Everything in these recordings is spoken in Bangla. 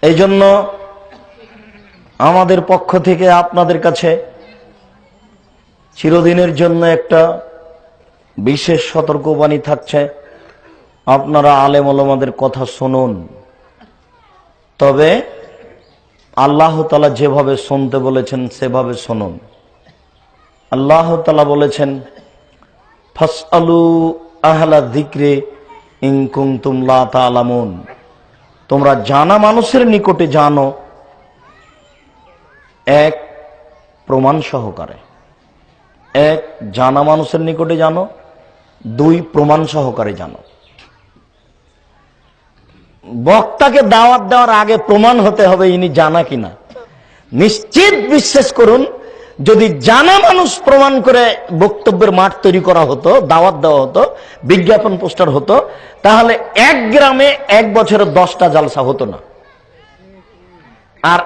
এই জন্য আমাদের পক্ষ থেকে আপনাদের কাছে চিরদিনের জন্য একটা বিশেষ সতর্কবাণী থাকছে, আপনারা আলেম ওলামাদের কথা শুনুন, তবে আল্লাহ তাআলা যেভাবে শুনতে বলেছেন সেভাবে শুনুন। আল্লাহ তাআলা বলেছেন, ফাসআলু আহলা যিকরি ইন কুনতুম লা তা'লামুন, তোমরা জানা মানুষের নিকটে জানো, এক প্রমাণ সহকারে। এক, জানা মানুষের নিকটে জানো, দুই, প্রমাণ সহকারে জানো। বক্তাকে দাওয়াত দেওয়ার আগে প্রমাণ হতে হবে ইনি জানা কিনা। নিশ্চিত বিশ্বাস করুন, যদি জানা মানুষ প্রমাণ করে বক্তব্যের মাঠ তৈরি করা হতো, দাওয়াত দেওয়া হতো, বিজ্ঞাপন পোস্টার হতো, তাহলে এক গ্রামে এক বছরে 10টা জালসা হতো না। আর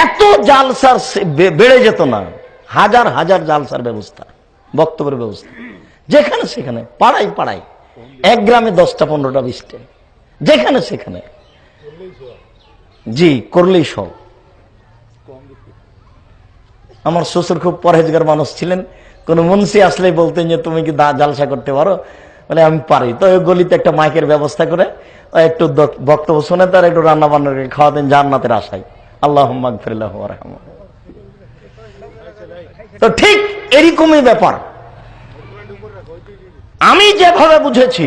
এত জালসার বেড়ে যেত না, হাজার হাজার জালসার ব্যবস্থা, বক্তব্যের ব্যবস্থা, যেখানে সেখানে, পাড়ায় পাড়ায়, এক গ্রামে 10টা 15টা 20টা, যেখানে সেখানে, জি, করলেই সব। আমার শ্বশুর খুব পরহেজগার মানুষ ছিলেন, কোন মুন্সি আসলেই বলতেন যে তুমি কি জালসা করতে পারো, বলে আমি পারি। তো ওই গলিতে একটা মাইকের ব্যবস্থা করে একটু বক্তব্য শুনে তার একটু রান্না বান্না করে খাওয়াতেন জান্নাতের আশায়। আল্লাহুম্মা গফির লাহু ওয়ারহামহু। তো ঠিক এরকমই ব্যাপার। আমি যেভাবে বুঝেছি,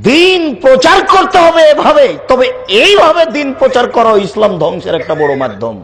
দিন প্রচার করতে হবে এভাবে, তবে এইভাবে দিন প্রচার করা ইসলাম ধ্বংসের একটা বড় মাধ্যম।